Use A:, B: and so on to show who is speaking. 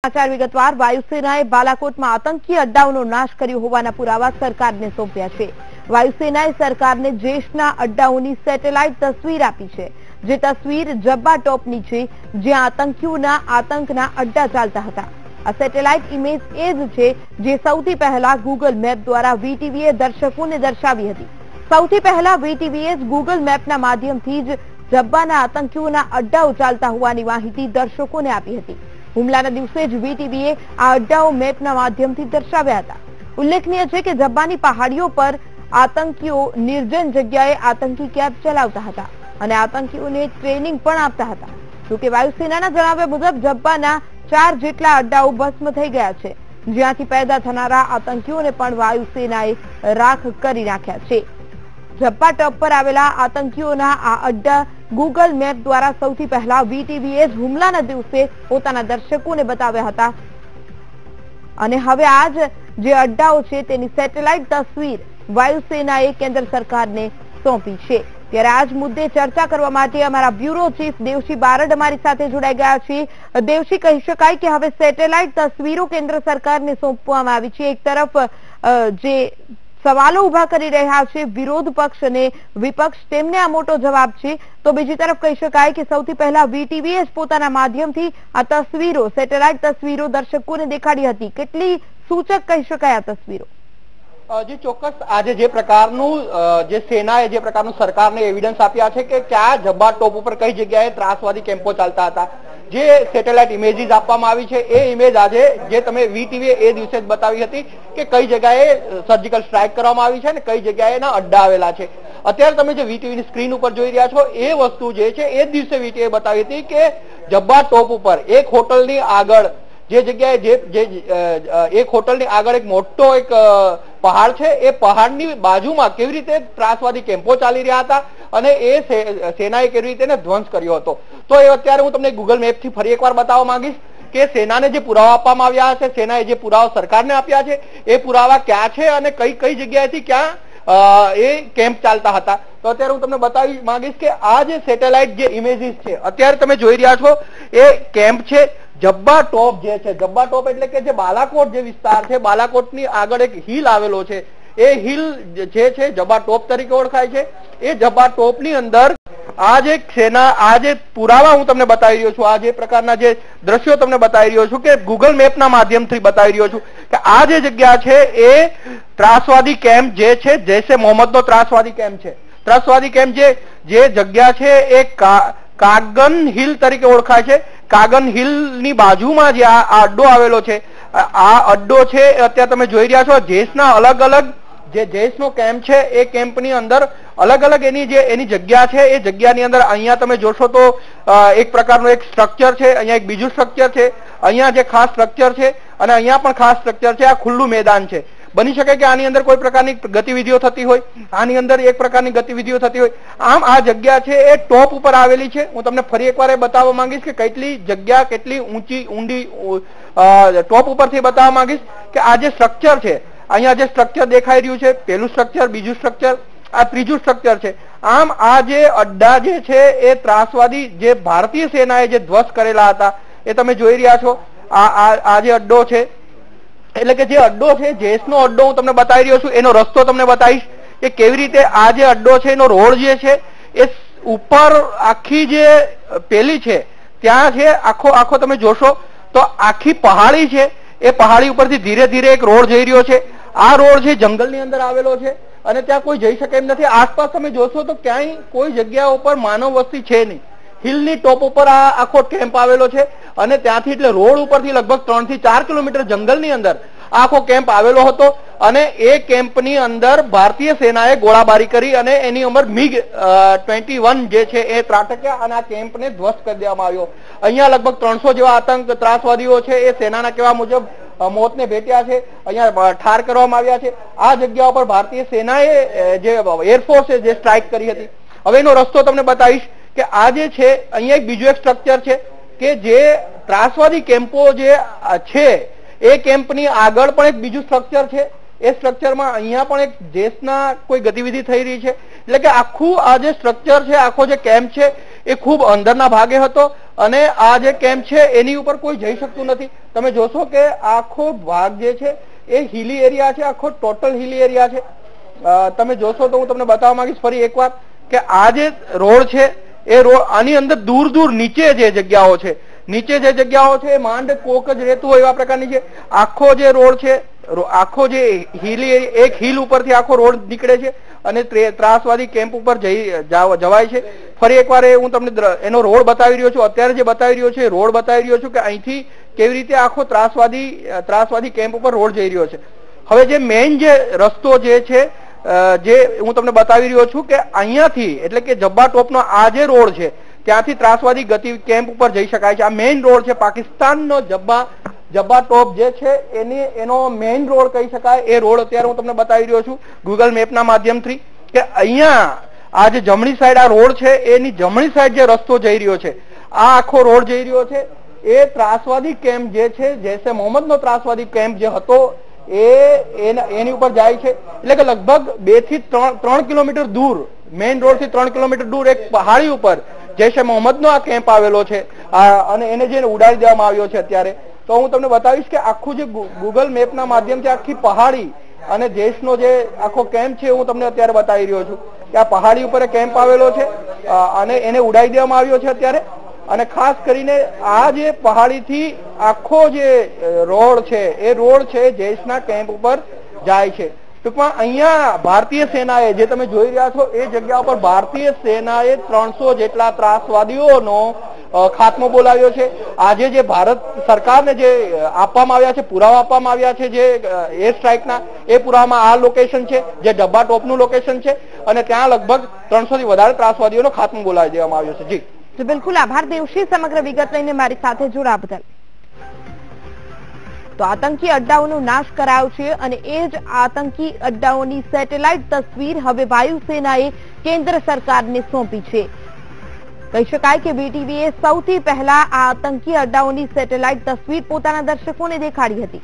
A: સમાચાર વિગતવાર વાયુસેનાએ બાલાકોટમાં આતંકી અડ્ડાઓનો નાશ કર્યો હોવાના પુરાવા સરકારને સોંપ્યા છે। વાયુસેનાએ સરકારને જેશના અડ્ડાઓની સેટેલાઇટ તસવીર આપી છે, જે તસવીર જબ્બા ટોપની છે, જ્યાં આતંકીઓના આતંકના અડ્ડા ચાલતા હતા। આ સેટેલાઇટ ઇમેજ એ જ છે જે સૌથી પહેલા ગૂગલ મેપ દ્વારા વીટીવીએ દર્શકોને દર્શાવી હતી। સૌથી પહેલા વીટીવીએ ગૂગલ મેપના માધ્યમથી જ જબ્બાના આતંકીઓના અડ્ડાઓ ચાલતા હોવાની માહિતી દર્શકોને આપી હતી। હુમલાના દિવસે જ વીટીવીએ આ અડ્ડાઓ મેપના માધ્યમથી દર્શાવ્યા હતા। ઉલ્લેખનીય છે કે જબ્બાની પહાડીઓ પર આતંકીઓ નિર્જન જગ્યાએ આતંકી કેમ્પ ચલાવતા હતા અને આતંકીઓને ટ્રેનિંગ પણ આપતા હતા। જોકે વાયુસેનાના જણાવ્યા મુજબ જબ્બાના 4 જેટલા અડ્ડાઓ ભસ્મ થઈ ગયા છે, જ્યાંથી પેદા થનારા આતંકીઓને પણ વાયુસેનાએ રાખ કરી નાખ્યા છે। જબ્બા ટોપ પર આવેલા આતંકીઓના આ અડ્ડા ગૂગલ મેપ દ્વારા સૌથી પહેલા વીટીવીએ હુમલાના દિવસે પોતાના દર્શકોને બતાવ્યા હતા અને હવે આજ જે અડ્ડાઓ છે તેની સેટેલાઇટ તસવીર વાયુસેનાએ કેન્દ્ર સરકારને સોંપી છે। ત્યારે આજ મુદ્દે ચર્ચા કરવા માટે અમારા બ્યુરો ચીફ દેવશી બારડ અમારી સાથે જોડાઈ ગયા છે। દેવશી, કહી શકાય કે હવે સેટેલાઇટ તસવીરો કેન્દ્ર સરકારને સોંપવામાં આવી છે। એક તરફ જે સવાલો ઉભા કરી રહ્યા છે વિરોધ પક્ષ અને વિપક્ષ, તેમને આ મોટો જવાબ છે, તો બીજી તરફ કહી શકાય કે સૌથી પહેલા વીટીવીએ પોતાના માધ્યમથી આ તસવીરો, સેટેલાઇટ તસવીરો દર્શકોને દેખાડી હતી। કેટલી સૂચક કહી શકાય આ તસવીરો?
B: જે ચોક્કસ આજે જે પ્રકારનું જે સેનાએ જે પ્રકારનું સરકારને એવિડન્સ આપ્યા છે કે ક્યાં જબ્બા ટોપ ઉપર કઈ જગ્યાએ ત્રાસવાદી કેમ્પો ચાલતા હતા, જે સેટેલાઇટ ઇમેજીસ આપવામાં આવી છે એ ઇમેજ આજે જે તમે વીટીવીએ એ દિવસે જ બતાવી હતી કે કઈ જગ્યાએ સર્જિકલ સ્ટ્રાઇક કરવામાં આવી છે અને કઈ જગ્યાએ એના અડ્ડા આવેલા છે। અત્યારે તમે જે વીટીવીની સ્ક્રીન ઉપર જોઈ રહ્યા છો એ વસ્તુ જે છે એ દિવસે વીટીવીએ બતાવી હતી કે જબ્બા ટોપ ઉપર એક હોટલની આગળ જે જગ્યાએ એક હોટલની આગળ એક મોટો એક પહાડ છે, એ પહાડની બાજુમાં કેવી રીતે ત્રાસવાદી કેમ્પો ચાલી રહ્યા હતા અને એ સેનાએ કેવી રીતે એને ધ્વંસ કર્યો હતો। તો એ અત્યારે હું તમને ગૂગલ મેપથી ફરી એકવાર બતાવવા માંગીશ કે સેનાને જે પુરાવા આપવામાં આવ્યા છે, સેનાએ જે પુરાવા સરકારને આપ્યા છે, એ પુરાવા ક્યાં છે અને કઈ કઈ જગ્યાએથી ક્યાં એ કેમ્પ ચાલતા હતા। તો અત્યારે હું તમને બતાવી માંગીશ કે આ જે સેટેલાઇટ જે ઇમેજીસ છે અત્યારે તમે જોઈ રહ્યા છો એ કેમ્પ છે જબ્બા ટોપ જે છે। જબ્બા ટોપ એટલે કે જે બાલાકોટ જે વિસ્તાર છે, બાલાકોટની આગળ એક હિલ આવેલો છે, એ હિલ જે છે જબ્બા ટોપ તરીકે ઓળખાય છે। એ જબ્બા ટોપની અંદર આ જે સેના, આ જે પુરાવા હું તમને બતાવી રહ્યો છું, આ જે પ્રકારના જે દ્રશ્યો તમને બતાવી રહ્યો છું કે ગૂગલ મેપના માધ્યમથી બતાવી રહ્યો છું કે આ જે જગ્યા છે એ ત્રાસવાદી કેમ્પ જે છે જૈશે મોહમ્મદનો ત્રાસવાદી કેમ્પ છે। ત્રાસવાદી કેમ્પ જે જગ્યા છે એ કાગન હિલ તરીકે ઓળખાય છે। કાગન હિલ ની બાજુમાં જે આ અડ્ડો આવેલો છે, આ અડ્ડો છે અત્યારે તમે જોઈ રહ્યા છો જેશના અલગ અલગ જે જેશનો કેમ્પ છે એ કેમ્પની અંદર અલગ અલગ એની જગ્યા છે। એ જગ્યાની અંદર અહીંયા તમે જોશો તો એક પ્રકારનું એક સ્ટ્રક્ચર છે, અહીંયા એક બીજું સ્ટ્રક્ચર છે, અહીંયા જે ખાસ સ્ટ્રક્ચર છે અને અહીંયા પણ ખાસ સ્ટ્રક્ચર છે। આ ખુલ્લું મેદાન છે। બની શકે કે આની અંદર કોઈ પ્રકારની ગતિવિધિઓ થતી હોય, આની અંદર એક પ્રકારની ગતિવિધિઓ થતી હોય। આમ આ જગ્યા છે એ ટોપ ઉપર આવેલી છે। હું તમને ફરી એકવાર બતાવવા માંગીશ કે કેટલી જગ્યા, કેટલી ઊંચી ઊંડી ટોપ ઉપરથી બતાવવા માંગીશ કે આ જે સ્ટ્રક્ચર છે, અહીંયા જે સ્ટ્રક્ચર દેખાઈ રહ્યું છે, પહેલું સ્ટ્રક્ચર, બીજું સ્ટ્રક્ચર, આ ત્રીજું સ્ટ્રક્ચર છે। આમ આ જે અડ્ડા જે છે એ ત્રાસવાદી જે ભારતીય સેનાએ જે ધ્વસ્ત કરેલા હતા એ તમે જોઈ રહ્યા છો। આ જે અડ્ડો છે એટલે કે જે અડ્ડો છે જેશનો અડ્ડો હું તમને બતાવી રહ્યો છું, એનો રસ્તો તમને બતાવીશ કે કેવી રીતે આ જે અડ્ડો છે એનો રોડ જે છે એ ઉપર આખી જે પેલી છે ત્યાં છે આખો તમે જોશો તો આખી પહાડી છે, એ પહાડી ઉપરથી ધીરે ધીરે એક રોડ જઈ રહ્યો છે। આ રોડ છે જંગલની અંદર આવેલો છે અને ત્યાં કોઈ જઈ શકે એમ નથી। આસપાસ તમે જોશો તો ક્યાંય કોઈ જગ્યા ઉપર માનવ વસ્તી છે નહીં। હિલની ટોપ ઉપર આ આખો કેમ્પ આવેલો છે અને ત્યાંથી એટલે રોડ ઉપરથી લગભગ 3 થી 4 કિલોમીટર જંગલની અંદર આખો કેમ્પ આવેલો હતો અને એ કેમ્પની અંદર ભારતીય સેનાએ ગોળાબારી કરી અને એની અંદર MiG-21 જે છે એ ત્રાટક્યા અને આ કેમ્પને ધ્વસ્ત કરી દેવામાં આવ્યો। અહીંયા લગભગ 300 જેવા આતંક ત્રાસવાદીઓ છે એ સેનાના કહેવા મુજબ મોતને ભેટ્યા છે, અહીંયા ઠાર કરવામાં આવ્યા છે। આ જગ્યા ઉપર ભારતીય સેનાએ જે એરફોર્સે જે સ્ટ્રાઇક કરી હતી। હવે એનો રસ્તો તમને બતાવીશ કે આ જે છે અહીંયા એક બીજું એક સ્ટ્રક્ચર છે કે જે ત્રાસવાદી કેમ્પો જે છે એ કેમ્પની આગળ પણ એક બીજું સ્ટ્રક્ચર છે। એ સ્ટ્રક્ચરમાં અહીંયા પણ એક દેશના કોઈ ગતિવિધિ થઈ રહી છે। એટલે કે આખું આ જે સ્ટ્રક્ચર છે, આખો જે કેમ્પ છે એ ખૂબ અંદરના ભાગે હતો અને આ જે કેમ્પ છે એની ઉપર કોઈ જઈ શકતું નથી. તમે જોશો કે આખો ભાગ જે છે એ હિલી એરિયા છે, આખો ટોટલ હિલી એરિયા છે. તમે જોશો તો હું તમને બતાવવા માંગીશ ફરી એકવાર કે આ જે રોડ છે એ રોડ આની અંદર દૂર દૂર નીચે જે જગ્યાઓ છે, નીચે જે જગ્યાઓ છે એ માંડ કોક જ રહેતું હોય એવા પ્રકારની છે. આખો જે રોડ છે, આખો જે હિલી એક હિલ ઉપરથી આખો રોડ નીકળે છે અને ત્રાસવાદી કેમ્પ ઉપર જવાય છે. ફરી એકવાર હું તમને એનો રોડ બતાવી રહ્યો છું. અત્યારે જે બતાવી રહ્યો છે રોડ બતાવી રહ્યો છું કે અહીંથી કેવી રીતે આખો ત્રાસવાદી કેમ્પ ઉપર રોડ જઈ રહ્યો છે. હવે જે મેઇન જે રસ્તો જે છે જે હું તમને બતાવી રહ્યો છું કે અહીંયાથી એટલે કે જબ્બા ટોપનો આ જે રોડ છે ત્યાંથી ત્રાસવાદી ગતિ કેમ્પ ઉપર જઈ શકાય છે. આ મેઇન રોડ છે, પાકિસ્તાનનો જબ્બા ટોપ જે છે એનો મેઇન રોડ કહી શકાય. એ રોડ અત્યારે હું તમને બતાવી રહ્યો છું ગૂગલ મેપના માધ્યમથી કે અહીંયા આ જે જમણી સાઈડ આ રોડ છે એની જમણી સાઈડ જે રસ્તો જઈ રહ્યો છે, આ આખો રોડ જઈ રહ્યો છે એ ત્રાસવાદી કેમ્પ જે છે, જૈશે મોહમ્મદનો ત્રાસવાદી કેમ્પ જે હતો એની ઉપર જાય છે. એટલે કે લગભગ 2 થી 3 કિલોમીટર દૂર, મેઇન રોડ થી 3 કિલોમીટર દૂર એક પહાડી ઉપર જૈશે મોહમ્મદનો આ કેમ્પ આવેલો છે અને એને જે ઉડાડી દેવામાં આવ્યો છે અત્યારે. તો હું તમને બતાવીશ કે આખું જે ગૂગલ મેપના માધ્યમથી આખી પહાડી અને દેશનો જે આખો કેમ્પ છે હું તમને અત્યારે બતાવી રહ્યો છું કે આ પહાડી ઉપર કેમ્પ આવેલો છે અને એને ઉડાડી દેવામાં આવ્યો છે અત્યારે. અને ખાસ કરીને આ જે પહાડીથી આખો જે રોડ છે એ રોડ છે જૈશના કેમ્પ ઉપર જાય છે. ટૂંકમાં અહીંયા ભારતીય સેનાએ જે તમે જોઈ રહ્યા છો એ જગ્યા ઉપર ભારતીય સેનાએ 300 જેટલા ત્રાસવાદીઓનો ખાત્મો બોલાવ્યો છે. આજે જે ભારત સરકારને જે આપવામાં આવ્યા છે, પુરાવા આપવામાં આવ્યા છે જે એર સ્ટ્રાઇકના, એ પુરાવામાં આ લોકેશન છે જે જબ્બા ટોપનું લોકેશન છે અને ત્યાં લગભગ 300 થી વધારે ત્રાસવાદીઓનો ખાત્મો બોલાવી દેવામાં આવ્યો છે. જી
A: બિલકુલ, આભાર દેવશી સમગ્ર વિગત લઈને મારી સાથે જોડાવા બદલ. તો આતંકી અડ્ડાઓનો નાશ કરાયો છે અને એ જ આતંકી અડ્ડાઓની સેટેલાઇટ તસવીર હવે વાયુસેનાએ કેન્દ્ર સરકારને સોંપી છે. કહી શકાય કે BTVએ સૌથી પહેલા આ આતંકી અડ્ડાઓની સેટેલાઇટ તસવીર પોતાના દર્શકોને દેખાડી હતી.